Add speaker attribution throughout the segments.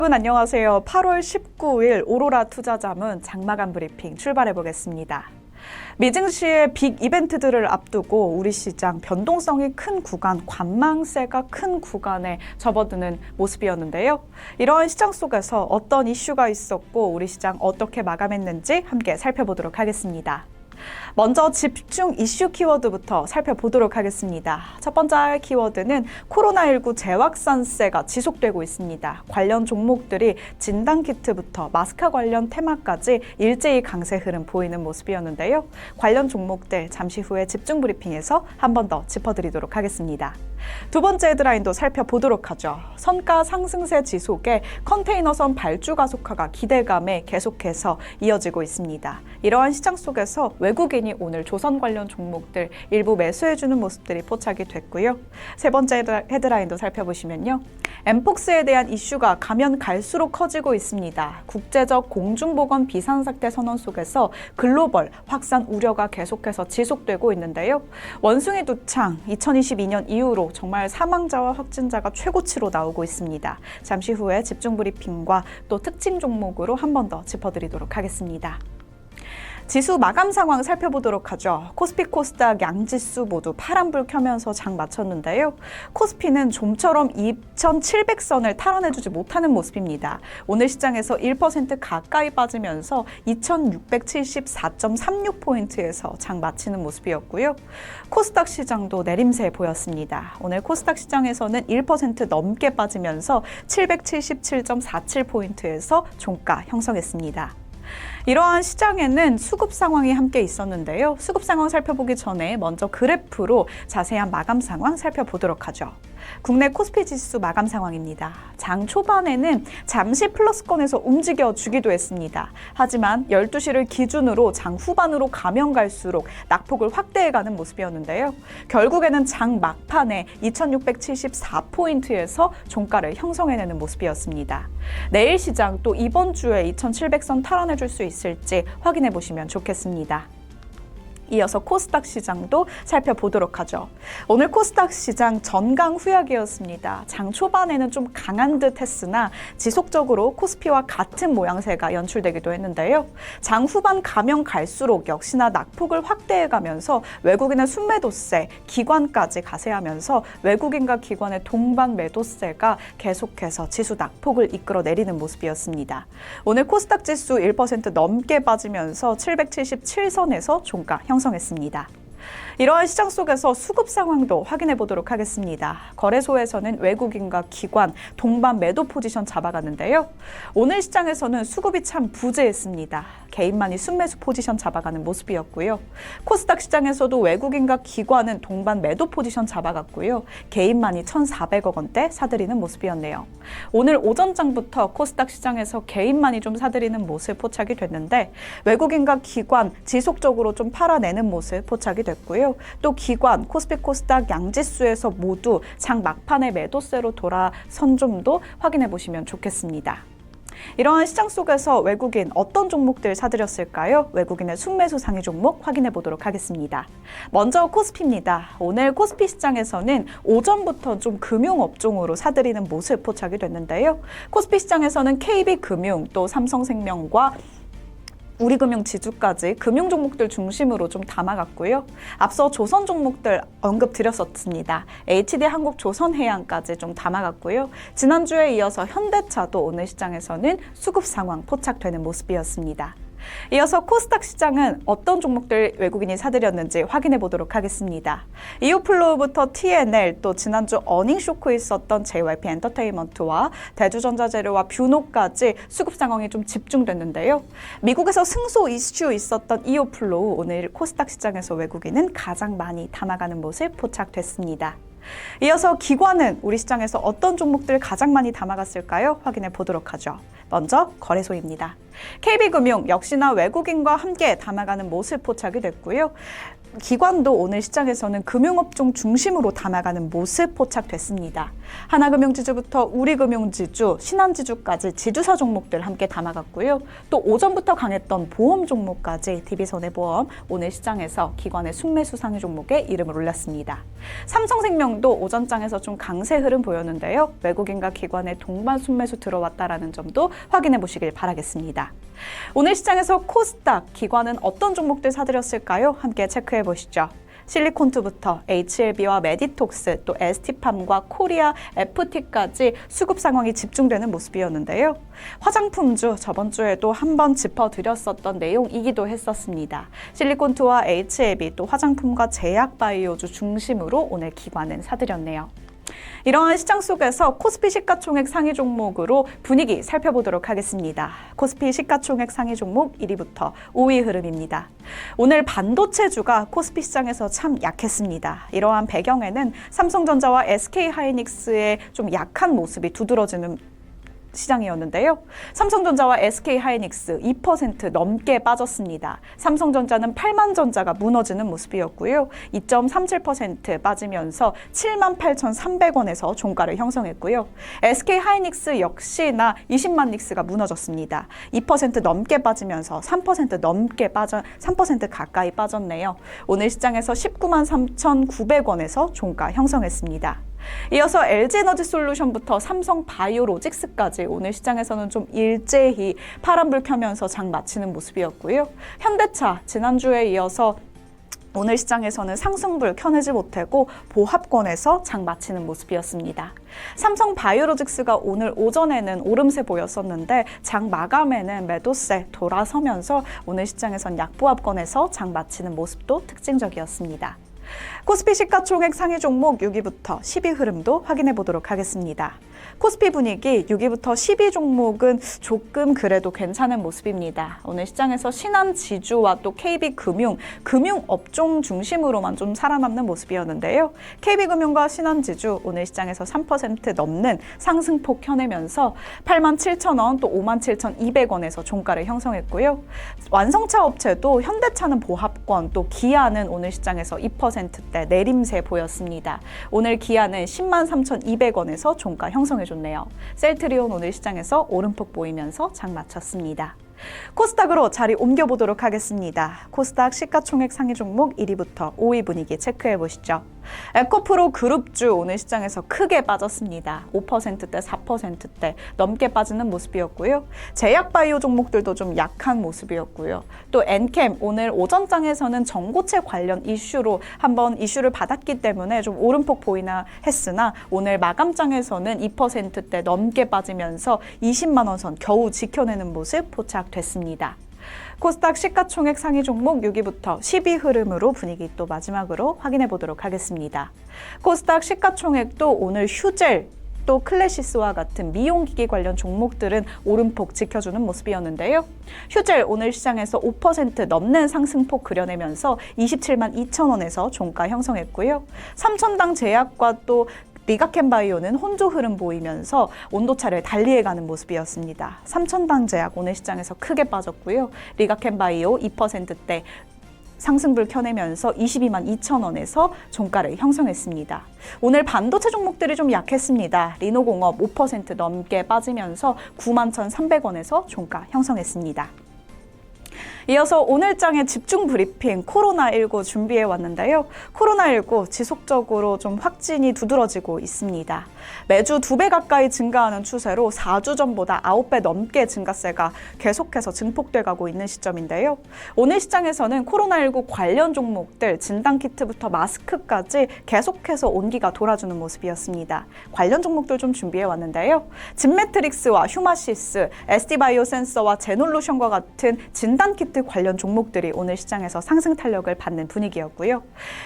Speaker 1: 여러분 안녕하세요. 8월 19일 오로라 투자자문 장마감 브리핑 출발해 보겠습니다. 미증시의 빅 이벤트들을 앞두고 우리 시장 변동성이 큰 구간, 관망세가 큰 구간에 접어드는 모습이었는데요. 이러한 시장 속에서 어떤 이슈가 있었고 우리 시장 어떻게 마감했는지 함께 살펴보도록 하겠습니다. 먼저 집중 이슈 키워드부터 살펴보도록 하겠습니다. 첫 번째 키워드는 코로나19 재확산세가 지속되고 있습니다. 관련 종목들이 진단키트부터 마스크 관련 테마까지 일제히 강세 흐름 보이는 모습이었는데요. 관련 종목들 잠시 후에 집중 브리핑에서 한 번 더 짚어드리도록 하겠습니다. 두 번째 헤드라인도 살펴보도록 하죠. 선가 상승세 지속에 컨테이너선 발주 가속화가 기대감에 계속해서 이어지고 있습니다. 이러한 시장 속에서 외국인이 오늘 조선 관련 종목들 일부 매수해주는 모습들이 포착이 됐고요. 세 번째 헤드라인도 살펴보시면요. 엠폭스에 대한 이슈가 가면 갈수록 커지고 있습니다. 국제적 공중보건 비상사태 선언 속에서 글로벌 확산 우려가 계속해서 지속되고 있는데요. 원숭이 두창 2022년 이후로 정말 사망자와 확진자가 최고치로 나오고 있습니다. 잠시 후에 집중 브리핑과 또 특징 종목으로 한 번 더 짚어드리도록 하겠습니다. 지수 마감 상황 살펴보도록 하죠. 코스피, 코스닥 양지수 모두 파란불 켜면서 장 마쳤는데요. 코스피는 좀처럼 2,700선을 탈환해주지 못하는 모습입니다. 오늘 시장에서 1% 가까이 빠지면서 2,674.36포인트에서 장 마치는 모습이었고요. 코스닥 시장도 내림세 보였습니다. 오늘 코스닥 시장에서는 1% 넘게 빠지면서 777.47포인트에서 종가 형성했습니다. 이러한 시장에는 수급 상황이 함께 있었는데요. 수급 상황 살펴보기 전에 먼저 그래프로 자세한 마감 상황 살펴보도록 하죠. 국내 코스피 지수 마감 상황입니다. 장 초반에는 잠시 플러스권에서 움직여주기도 했습니다. 하지만 12시를 기준으로 장 후반으로 가면 갈수록 낙폭을 확대해가는 모습이었는데요. 결국에는 장 막판에 2,674포인트에서 종가를 형성해내는 모습이었습니다. 내일 시장 또 이번 주에 2,700선 탈환해줄 수 있을지 확인해 보시면 좋겠습니다. 이어서 코스닥 시장도 살펴보도록 하죠. 오늘 코스닥 시장 전강 후약이었습니다. 장 초반에는 좀 강한 듯 했으나 지속적으로 코스피와 같은 모양새가 연출되기도 했는데요. 장 후반 가면 갈수록 역시나 낙폭을 확대해가면서 외국인의 순매도세, 기관까지 가세하면서 외국인과 기관의 동반 매도세가 계속해서 지수 낙폭을 이끌어내리는 모습이었습니다. 오늘 코스닥 지수 1% 넘게 빠지면서 777선에서 종가 형성했습니다. 이러한 시장 속에서 수급 상황도 확인해 보도록 하겠습니다. 거래소에서는 외국인과 기관, 동반 매도 포지션 잡아가는데요. 오늘 시장에서는 수급이 참 부재했습니다. 개인만이 순매수 포지션 잡아가는 모습이었고요. 코스닥 시장에서도 외국인과 기관은 동반 매도 포지션 잡아갔고요. 개인만이 1,400억 원대 사들이는 모습이었네요. 오늘 오전장부터 코스닥 시장에서 개인만이 좀 사들이는 모습 포착이 됐는데 외국인과 기관 지속적으로 좀 팔아내는 모습 포착이 됐고요. 또 기관, 코스피, 코스닥 양지수에서 모두 장 막판의 매도세로 돌아선 점도 확인해 보시면 좋겠습니다. 이러한 시장 속에서 외국인 어떤 종목들 사들였을까요? 외국인의 순매수 상위 종목 확인해 보도록 하겠습니다. 먼저 코스피입니다. 오늘 코스피 시장에서는 오전부터 좀 금융업종으로 사들이는 모습 포착이 됐는데요. 코스피 시장에서는 KB금융, 또 삼성생명과 우리금융지주까지 금융 종목들 중심으로 좀 담아갔고요. 앞서 조선 종목들 언급드렸었습니다. HD한국 조선해양까지 좀 담아갔고요. 지난주에 이어서 현대차도 오늘 시장에서는 수급 상황 포착되는 모습이었습니다. 이어서 코스닥 시장은 어떤 종목들 외국인이 사들였는지 확인해 보도록 하겠습니다. 이오플로우부터 TNL, 또 지난주 어닝 쇼크에 있었던 JYP 엔터테인먼트와 대주전자재료와 뷰노까지 수급 상황이 좀 집중됐는데요. 미국에서 승소 이슈 있었던 이오플로우, 오늘 코스닥 시장에서 외국인은 가장 많이 담아가는 모습 포착됐습니다. 이어서 기관은 우리 시장에서 어떤 종목들 가장 많이 담아갔을까요? 확인해 보도록 하죠. 먼저 거래소입니다. KB금융 역시나 외국인과 함께 담아가는 모습 포착이 됐고요. 기관도 오늘 시장에서는 금융업종 중심으로 담아가는 모습 포착됐습니다. 하나금융지주부터 우리금융지주, 신한지주까지 지주사 종목들 함께 담아갔고요. 또 오전부터 강했던 보험 종목까지 DB손해보험 오늘 시장에서 기관의 순매수 상위 종목에 이름을 올렸습니다. 삼성생명도 오전장에서 좀 강세 흐름 보였는데요. 외국인과 기관의 동반 순매수 들어왔다라는 점도 확인해 보시길 바라겠습니다. 오늘 시장에서 코스닥 기관은 어떤 종목들 사들였을까요? 함께 체크해 보시죠. 실리콘투부터 HLB와 메디톡스, 또 ST팜과 코리아 FT까지 수급 상황이 집중되는 모습이었는데요. 화장품주 저번 주에도 한번 짚어드렸었던 내용이기도 했었습니다. 실리콘투와 HLB 또 화장품과 제약바이오주 중심으로 오늘 기관은 사들였네요. 이러한 시장 속에서 코스피 시가총액 상위 종목으로 분위기 살펴보도록 하겠습니다. 코스피 시가총액 상위 종목 1위부터 5위 흐름입니다. 오늘 반도체주가 코스피 시장에서 참 약했습니다. 이러한 배경에는 삼성전자와 SK하이닉스의 좀 약한 모습이 두드러지는 시장이었는데요. 삼성전자와 SK하이닉스 2% 넘게 빠졌습니다. 삼성전자는 8만 전자가 무너지는 모습이었고요. 2.37% 빠지면서 78,300원에서 종가를 형성했고요. SK하이닉스 역시나 20만 닉스가 무너졌습니다. 2% 넘게 빠지면서 3% 가까이 빠졌네요. 오늘 시장에서 19만 3,900원에서 종가 형성했습니다. 이어서 LG에너지솔루션부터 삼성바이오로직스까지 오늘 시장에서는 좀 일제히 파란불 켜면서 장 마치는 모습이었고요. 현대차 지난주에 이어서 오늘 시장에서는 상승불 켜내지 못하고 보합권에서 장 마치는 모습이었습니다. 삼성바이오로직스가 오늘 오전에는 오름세 보였었는데 장 마감에는 매도세 돌아서면서 오늘 시장에선 약보합권에서 장 마치는 모습도 특징적이었습니다. 코스피 시가총액 상위 종목 6위부터 10위 흐름도 확인해 보도록 하겠습니다. 코스피 분위기 6위부터 10위 종목은 조금 그래도 괜찮은 모습입니다. 오늘 시장에서 신한지주와 또 KB금융, 금융업종 중심으로만 좀 살아남는 모습이었는데요. KB금융과 신한지주 오늘 시장에서 3% 넘는 상승폭 켜내면서 87,000원 또 57,200원에서 종가를 형성했고요. 완성차 업체도 현대차는 보합권 또 기아는 오늘 시장에서 2%대 내림세 보였습니다. 오늘 기아는 103,200원에서 종가 형성해줬네요. 셀트리온 오늘 시장에서 오름폭 보이면서 장 마쳤습니다. 코스닥으로 자리 옮겨보도록 하겠습니다. 코스닥 시가총액 상위 종목 1위부터 5위 분위기 체크해 보시죠. 에코프로 그룹주 오늘 시장에서 크게 빠졌습니다. 5%대, 4%대 넘게 빠지는 모습이었고요. 제약바이오 종목들도 좀 약한 모습이었고요. 또 엔캠 오늘 오전장에서는 전고체 관련 이슈로 한번 이슈를 받았기 때문에 좀 오름폭 보이나 했으나 오늘 마감장에서는 2%대 넘게 빠지면서 20만 원 선 겨우 지켜내는 모습 포착됐습니다. 코스닥 시가총액 상위 종목 6위부터 10위 흐름으로 분위기 또 마지막으로 확인해 보도록 하겠습니다. 코스닥 시가총액도 오늘 휴젤 또 클래시스와 같은 미용기기 관련 종목들은 오름폭 지켜주는 모습이었는데요. 휴젤 오늘 시장에서 5% 넘는 상승폭 그려내면서 27만 2천 원에서 종가 형성했고요. 삼천당 제약과 또 리가켄바이오는 혼조 흐름 보이면서 온도차를 달리해가는 모습이었습니다. 삼천당제약 오늘 시장에서 크게 빠졌고요. 리가켄바이오 2%대 상승불 켜내면서 22만 2천 원에서 종가를 형성했습니다. 오늘 반도체 종목들이 좀 약했습니다. 리노공업 5% 넘게 빠지면서 9만 1,300원에서 종가 형성했습니다. 이어서 오늘 장의 집중 브리핑 코로나19 준비해 왔는데요. 코로나19 지속적으로 좀 확진이 두드러지고 있습니다. 매주 2배 가까이 증가하는 추세로 4주 전보다 9배 넘게 증가세가 계속해서 증폭돼 가고 있는 시점인데요. 오늘 시장에서는 코로나19 관련 종목들 진단키트부터 마스크까지 계속해서 온기가 돌아주는 모습이었습니다. 관련 종목들 좀 준비해 왔는데요. 진매트릭스와 휴마시스, SD바이오센서와 제놀루션과 같은 진단키트 관련 종목들이 오늘 시장에서 상승 탄력을 받는 분위기였고요.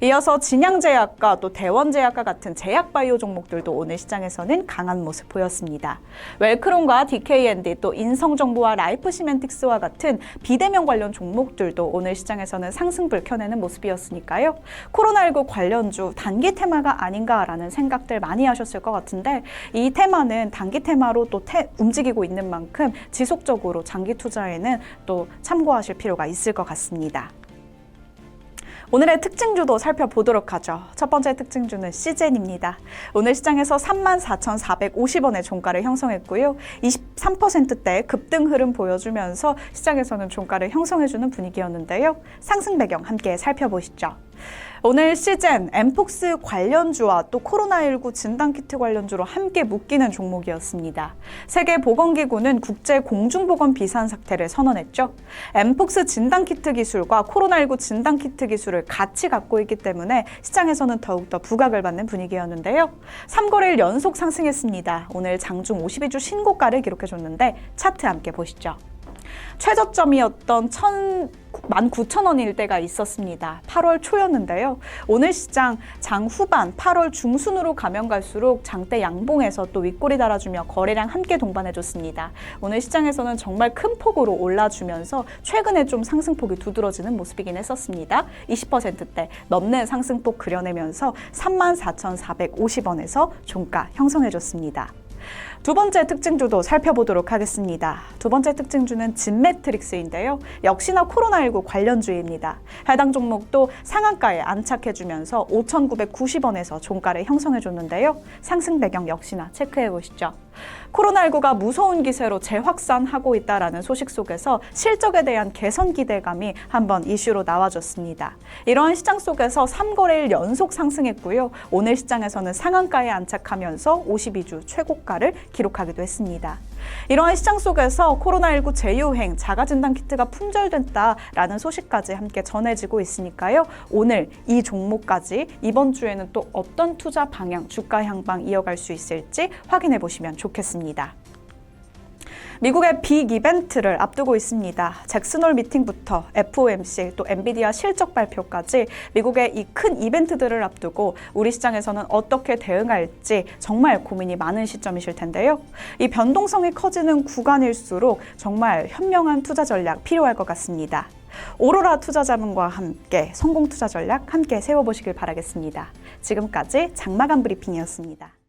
Speaker 1: 이어서 진양제약과 또 대원제약과 같은 제약바이오 종목들도 오늘 시장에서는 강한 모습 보였습니다. 웰크론과 DKND 또 인성정보와 라이프시멘틱스와 같은 비대면 관련 종목들도 오늘 시장에서는 상승불 켜내는 모습이었으니까요. 코로나19 관련주 단기 테마가 아닌가라는 생각들 많이 하셨을 것 같은데 이 테마는 단기 테마로 또 움직이고 있는 만큼 지속적으로 장기 투자에는 또 참고하실 필요가 있을 것 같습니다. 오늘의 특징주도 살펴보도록 하죠. 첫 번째 특징주는 시젠입니다. 오늘 시장에서 34,450원의 종가를 형성했고요. 23%대 급등 흐름 보여주면서 시장에서는 종가를 형성해주는 분위기였는데요. 상승 배경 함께 살펴보시죠. 오늘 시젠, 엠폭스 관련주와 또 코로나19 진단키트 관련주로 함께 묶이는 종목이었습니다. 세계보건기구는 국제 공중보건 비상 사태를 선언했죠. 엠폭스 진단키트 기술과 코로나19 진단키트 기술을 같이 갖고 있기 때문에 시장에서는 더욱더 부각을 받는 분위기였는데요. 3거래일 연속 상승했습니다. 오늘 장중 52주 신고가를 기록해줬는데 차트 함께 보시죠. 최저점이었던 19,000원일 때가 있었습니다. 8월 초였는데요. 오늘 시장 장 후반 8월 중순으로 가면 갈수록 장대 양봉에서 또 윗골이 달아주며 거래량 함께 동반해줬습니다. 오늘 시장에서는 정말 큰 폭으로 올라주면서 최근에 좀 상승폭이 두드러지는 모습이긴 했었습니다. 20%대 넘는 상승폭 그려내면서 34,450원에서 종가 형성해줬습니다. 두 번째 특징주도 살펴보도록 하겠습니다. 두 번째 특징주는 진매트릭스인데요. 역시나 코로나19 관련주입니다. 해당 종목도 상한가에 안착해주면서 5,990원에서 종가를 형성해줬는데요. 상승 배경 역시나 체크해보시죠. 코로나19가 무서운 기세로 재확산하고 있다라는 소식 속에서 실적에 대한 개선 기대감이 한번 이슈로 나와줬습니다. 이러한 시장 속에서 3거래일 연속 상승했고요. 오늘 시장에서는 상한가에 안착하면서 52주 최고가를 기록하기도 했습니다. 이러한 시장 속에서 코로나19 재유행, 자가진단키트가 품절됐다라는 소식까지 함께 전해지고 있으니까요. 오늘 이 종목까지 이번 주에는 또 어떤 투자 방향, 주가 향방 이어갈 수 있을지 확인해 보시면 좋겠습니다. 미국의 빅 이벤트를 앞두고 있습니다. 잭슨홀 미팅부터 FOMC 또 엔비디아 실적 발표까지 미국의 이 큰 이벤트들을 앞두고 우리 시장에서는 어떻게 대응할지 정말 고민이 많은 시점이실 텐데요. 이 변동성이 커지는 구간일수록 정말 현명한 투자 전략 필요할 것 같습니다. 오로라 투자자문과 함께 성공 투자 전략 함께 세워보시길 바라겠습니다. 지금까지 장마감 브리핑이었습니다.